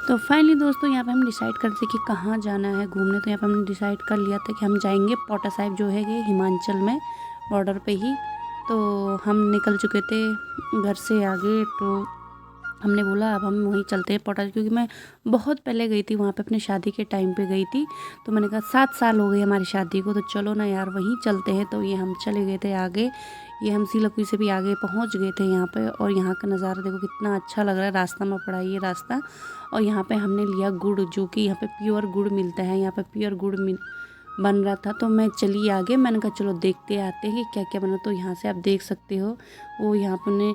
तो फाइनली दोस्तों यहाँ पे हम डिसाइड करते कि कहाँ जाना है घूमने। तो यहाँ पे हमने डिसाइड कर लिया था कि हम जाएंगे पाउटा साहिब जो है ये हिमाचल में बॉर्डर पे ही। तो हम निकल चुके थे घर से आगे, तो हमने बोला अब हम वहीं चलते हैं पाउटा, क्योंकि मैं बहुत पहले गई थी वहाँ पे, अपने शादी के टाइम पे गई थी। तो मैंने कहा 7 साल हो गए हमारी शादी को, तो चलो ना यार वहीं चलते हैं। तो ये हम चले गए थे आगे, ये हम सीलकुई से भी आगे पहुँच गए थे यहाँ पे। और यहाँ का नज़ारा देखो कितना अच्छा लग रहा है, रास्ता में पड़ा ये रास्ता। और यहाँ पे हमने लिया गुड़, जो कि यहाँ पे प्योर गुड़ मिलता है, यहाँ पे प्योर गुड़ बन रहा था। तो मैं चली आगे, मैंने कहा चलो देखते आते हैं कि क्या क्या बना। तो यहाँ से आप देख सकते हो वो यहाँ पे ने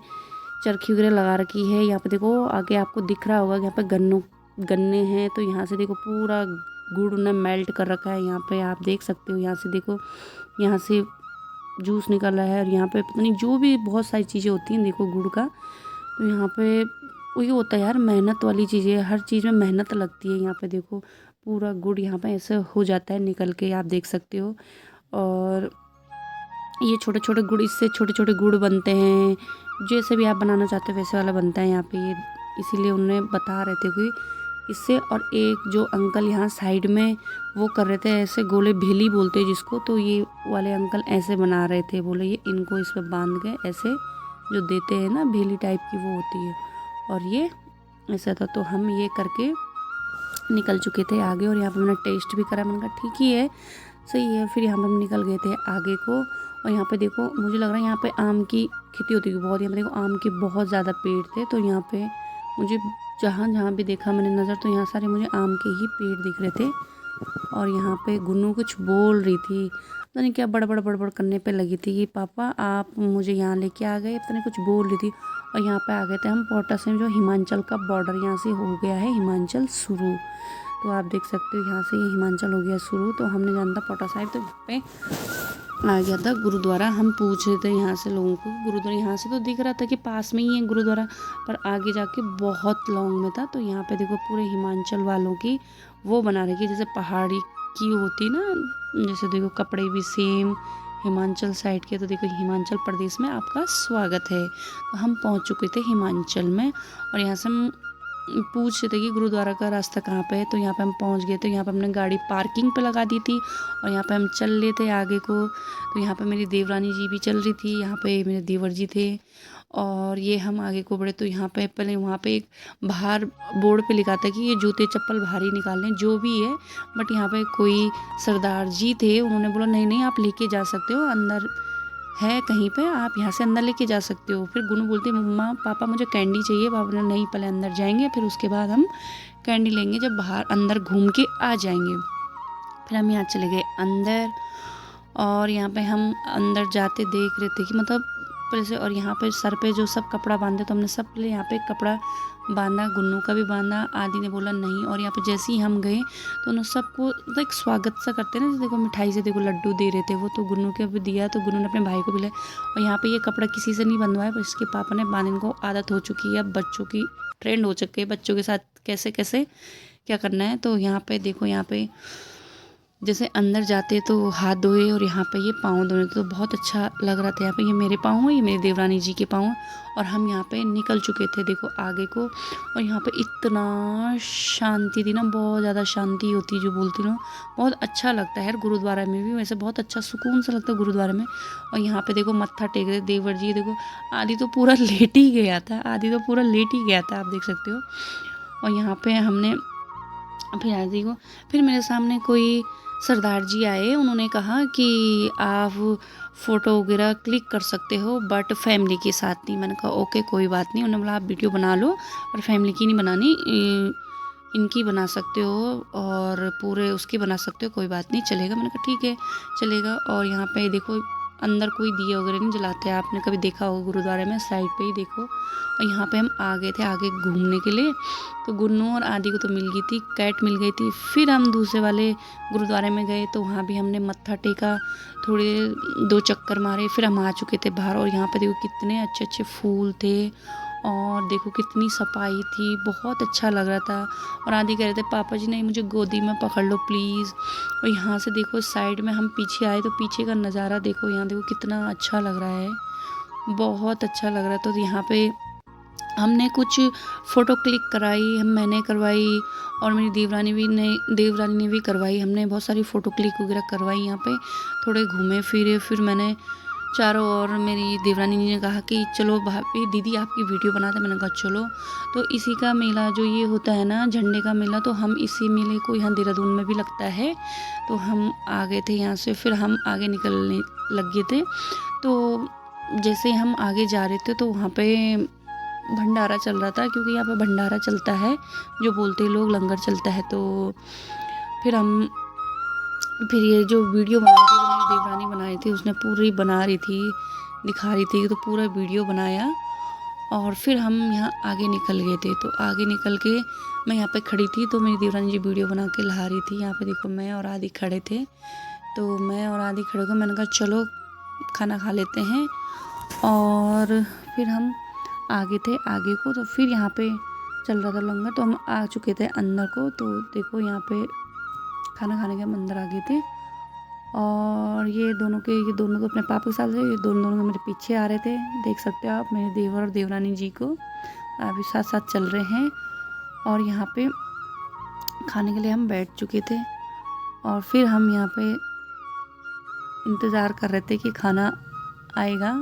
चरखी वगैरह लगा रखी है। यहाँ पे देखो आगे आपको दिख रहा होगा, यहाँ पे गन्ने हैं। तो यहाँ से देखो पूरा गुड़ ने मेल्ट कर रखा है, यहाँ पे आप देख सकते हो। यहाँ से देखो, यहाँ से जूस निकल रहा है। और यहाँ पे पता नहीं जो भी बहुत सारी चीज़ें होती हैं देखो गुड़ का। तो यहाँ पे वही होता है यार, मेहनत वाली चीज़ें, हर चीज़ में मेहनत लगती है। यहाँ पे देखो पूरा गुड़ यहाँ पे ऐसे हो जाता है निकल के, आप देख सकते हो। और ये छोटे छोटे गुड़, इससे छोटे छोटे गुड़ बनते हैं, जैसे भी आप बनाना चाहते हो वैसे वाला बनता है यहाँ पे ये। इसीलिए उन्हें बता रहे थे कि इससे। और एक जो अंकल यहाँ साइड में वो कर रहे थे ऐसे गोले, भेली बोलते हैं जिसको। तो ये वाले अंकल ऐसे बना रहे थे, बोले ये इनको इस पर बांध के ऐसे जो देते हैं ना, भेली टाइप की वो होती है। और ये ऐसा था। तो हम ये करके निकल चुके थे आगे। और यहाँ पे मैंने टेस्ट भी करा, मैंने कहा ठीक ही है, सही है। फिर यहाँ पे हम निकल गए थे आगे को। और यहाँ पे देखो मुझे लग रहा है यहाँ पे आम की खेती होती है बहुत। यहाँ पे देखो आम के बहुत ज़्यादा पेड़ थे। तो यहाँ पे मुझे जहाँ जहाँ भी देखा मैंने नज़र, तो यहाँ सारे मुझे आम के ही पेड़ दिख रहे थे। और यहाँ पे गुन्नू कुछ बोल रही थी, पता नहीं क्या बड़बड़ बड़बड़ करने पे लगी थी कि पापा आप मुझे यहाँ लेके आ गए, पता नहीं कुछ बोल रही थी। और यहाँ पे आ गए थे हम पाउटा साहिब, जो हिमाचल का बॉर्डर यहाँ से हो गया है हिमाचल शुरू। तो आप देख सकते हो यहाँ से ये हिमाचल हो गया शुरू। तो हमने जाना था पाउटा साहिब, तो यहाँ पे आ गया था गुरुद्वारा। हम पूछ रहे थे यहाँ से लोगों को, गुरुद्वारा यहाँ से तो दिख रहा था कि पास में ही है गुरुद्वारा, पर आगे जाके बहुत लॉन्ग में था। तो यहाँ पे देखो पूरे हिमाचल वालों की वो बना रखी, जैसे पहाड़ी की होती ना, जैसे देखो कपड़े भी सेम हिमाचल साइड के। तो देखो हिमाचल प्रदेश में आपका स्वागत है। तो हम पहुँच चुके थे हिमाचल में। और यहाँ से हम पूछ रहे थे कि गुरुद्वारा का रास्ता कहाँ पे है। तो यहाँ पे हम पहुँच गए। तो यहाँ पे हमने गाड़ी पार्किंग पे लगा दी थी और यहाँ पे हम चल रहे थे आगे को। तो यहाँ पे मेरी देवरानी जी भी चल रही थी, यहाँ पे मेरे देवर जी थे। और ये हम आगे को बढ़े। तो यहाँ पे पहले वहाँ पे एक बाहर बोर्ड पे लिखा था कि ये जूते चप्पल बाहर ही निकालने, जो भी है। बट यहाँ पे कोई सरदार जी थे, उन्होंने बोला नहीं नहीं आप लेके जा सकते हो, अंदर है कहीं पे, आप यहाँ से अंदर लेके जा सकते हो। फिर गुनू बोलती मम्मा पापा मुझे कैंडी चाहिए। पापा ने नहीं पहले अंदर जाएंगे, फिर उसके बाद हम कैंडी लेंगे जब बाहर अंदर घूम के आ जाएंगे। फिर हम यहाँ चले गए अंदर। और यहाँ पे हम अंदर जाते देख रहे थे कि मतलब पहले से। और यहाँ पे सर पे जो सब कपड़ा बांधे, तो हमने सब पहले यहाँ पे कपड़ा बांधा, गुन्नू का भी बांधा। आदि ने बोला नहीं। और यहाँ पे जैसे ही हम गए तो उन्होंने सबको मतलब एक स्वागत सा करते हैं ना, देखो मिठाई से देखो लड्डू दे रहे थे वो, तो गुन्नू के भी दिया। तो गुन्नू ने अपने भाई को भी लाया। और यहाँ पे ये कपड़ा किसी से नहीं बंधवाया, पर इसके पापा ने बांधने को आदत हो चुकी है, अब बच्चों की ट्रेंड हो चुकी है बच्चों के साथ कैसे कैसे क्या करना है। तो यहाँ पे देखो, यहाँ पे जैसे अंदर जाते तो हाथ धोए और यहाँ पे ये पाँव धोने, तो बहुत अच्छा लग रहा था। यहाँ पे ये मेरे पाँव हैं, ये मेरी देवरानी जी के पाँव हैं। और हम यहाँ पे निकल चुके थे देखो आगे को। और यहाँ पे इतना शांति थी ना, बहुत ज़्यादा शांति होती है जो बोलती हूँ, बहुत अच्छा लगता है यार। गुरुद्वारा में भी वैसे बहुत अच्छा सुकून सा लगता है गुरुद्वारा में। और यहाँ पे देखो मत्था टेक रहे देवर जी, देखो आदि तो पूरा लेट ही गया था, आदि तो पूरा लेट ही गया था, आप देख सकते हो। और यहाँ पे हमने फिर आदि को, फिर मेरे सामने कोई सरदार जी आए, उन्होंने कहा कि आप फ़ोटो वगैरह क्लिक कर सकते हो बट फैमिली के साथ नहीं। मैंने कहा ओके कोई बात नहीं। उन्होंने बोला आप वीडियो बना लो और फैमिली की नहीं बनानी, इनकी बना सकते हो और पूरे उसकी बना सकते हो, कोई बात नहीं चलेगा। मैंने कहा ठीक है चलेगा। और यहाँ पे देखो अंदर कोई दिया वगैरह नहीं जलाते, आपने कभी देखा होगा गुरुद्वारे में, साइड पे ही देखो। और यहाँ पे हम आ गए थे आगे घूमने के लिए। तो गुन्नू और आदि को तो मिल गई थी, कैट मिल गई थी। फिर हम दूसरे वाले गुरुद्वारे में गए, तो वहाँ भी हमने मत्था टेका, थोड़े 2 चक्कर मारे, फिर हम आ चुके थे बाहर। और यहाँ पे देखो कितने अच्छे अच्छे फूल थे और देखो कितनी सफाई थी, बहुत अच्छा लग रहा था। और आदि कह रहे थे पापा जी नहीं मुझे गोदी में पकड़ लो प्लीज़। और यहाँ से देखो साइड में हम पीछे आए तो पीछे का नज़ारा देखो, यहाँ देखो कितना अच्छा लग रहा है, बहुत अच्छा लग रहा है। तो यहाँ पे हमने कुछ फ़ोटो क्लिक कराई, मैंने करवाई और मेरी देवरानी ने भी करवाई। हमने बहुत सारी फ़ोटो क्लिक वगैरह करवाई यहाँ पे, थोड़े घूमे फिरे। फिर मैंने चारों ओर, मेरी देवरानी ने कहा कि चलो भाभी दीदी आपकी वीडियो बनाते। मैंने कहा चलो। तो इसी का मेला जो ये होता है ना, झंडे का मेला, तो हम इसी मेले को यहाँ देहरादून में भी लगता है। तो हम आ गए थे यहाँ से, फिर हम आगे निकलने लग गए थे। तो जैसे ही हम आगे जा रहे थे तो वहाँ पे भंडारा चल रहा था, क्योंकि यहाँ पे भंडारा चलता है, जो बोलते हैं लोग लंगर चलता है। तो फिर ये जो वीडियो बनाई थी, मेरी देवरानी बनाई थी, उसने पूरी बना रही थी, दिखा रही थी, तो पूरा वीडियो बनाया। और फिर हम यहाँ आगे निकल गए थे। तो आगे निकल के मैं यहाँ पे खड़ी थी, तो मेरी देवरानी जी वीडियो बना के ला रही थी। यहाँ पे देखो मैं और आदि खड़े थे, तो मैं और आदि खड़े को मैंने कहा चलो खाना खा लेते हैं। और फिर हम आगे थे आगे को, तो फिर यहाँ पे चल रहा था लंगर, तो हम आ चुके थे अंदर को। तो देखो यहाँ पे खाना खाने के हम अंदर आ गए थे। और ये दोनों तो अपने पापा के साथ थे, ये दोनों मेरे पीछे आ रहे थे। देख सकते हो आप मेरे देवर और देवरानी जी को अभी साथ साथ चल रहे हैं। और यहाँ पे खाने के लिए हम बैठ चुके थे, और फिर हम यहाँ पे इंतज़ार कर रहे थे कि खाना आएगा।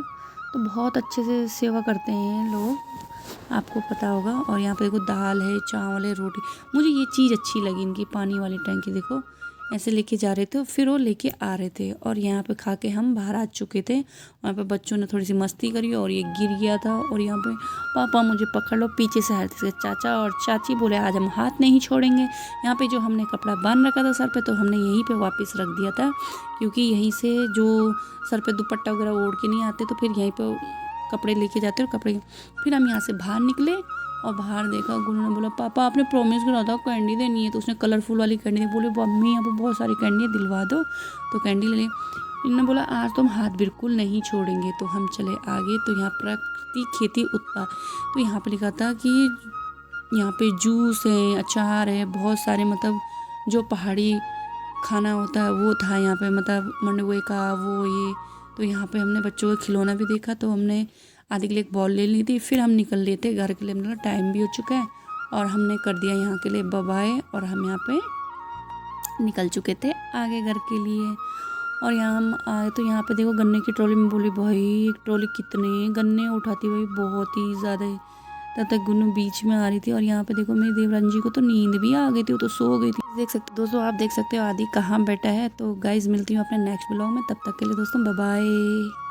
तो बहुत अच्छे से सेवा करते हैं लोग, आपको पता होगा। और यहाँ पे देखो दाल है, चावल है, रोटी। मुझे ये चीज़ अच्छी लगी इनकी, पानी वाली टंकी देखो ऐसे लेके जा रहे थे, फिर वो लेके आ रहे थे। और यहाँ पे खा के हम बाहर आ चुके थे। वहाँ पे बच्चों ने थोड़ी सी मस्ती करी और ये गिर गया था। और यहाँ पे पापा मुझे पकड़ लो, पीछे से हर से चाचा और चाची बोले आज हम हाथ नहीं छोड़ेंगे। यहाँ पे जो हमने कपड़ा बांध रखा था सर पे, तो हमने यहीं पे वापस रख दिया था, क्योंकि यहीं से जो सर पे दुपट्टा वगैरह ओढ़ के नहीं आते, तो फिर यहीं पर कपड़े लेके जाते और कपड़े। फिर हम यहाँ से बाहर निकले और बाहर देखा, गुरु ने बोला पापा आपने प्रॉमिस करा था कैंडी देनी है, तो उसने कलरफुल वाली कैंडी दी। बोले मम्मी यहाँ पर बहुत सारी कैंडी है, दिलवा दो। तो कैंडी ले ली। इन्होंने बोला आज तो हम हाथ बिल्कुल नहीं छोड़ेंगे। तो हम चले आगे। तो यहाँ प्रकृति खेती उत्पाद, तो यहाँ पे लिखा था कि यहाँ पे जूस है, अचार है, बहुत सारे, मतलब जो पहाड़ी खाना होता है वो था यहाँ पे, मतलब मंडुए का वो ये। तो यहाँ पे हमने बच्चों का खिलौना भी देखा, तो हमने आदि के लिए एक बॉल ले ली थी। फिर हम निकल लिए थे घर के लिए, मतलब टाइम भी हो चुका है और हमने कर दिया यहाँ के लिए बाय। और हम यहाँ पे निकल चुके थे आगे घर के लिए। और यहाँ हम आए तो यहाँ पे देखो गन्ने की ट्रॉली में, बोली भाई एक ट्रॉली कितने गन्ने उठाती भाई, बहुत ही ज़्यादा। तब तक गुन्नू बीच में आ रही थी। और यहाँ पे देखो मेरी देवरानी जी को तो नींद भी आ गई थी, वो तो सो गई थी। देख सकते दोस्तों, आप देख सकते हो आदि कहाँ बैठा है। तो गाइज मिलती हूँ अपने नेक्स्ट ब्लॉग में, तब तक के लिए दोस्तों बाय बाय।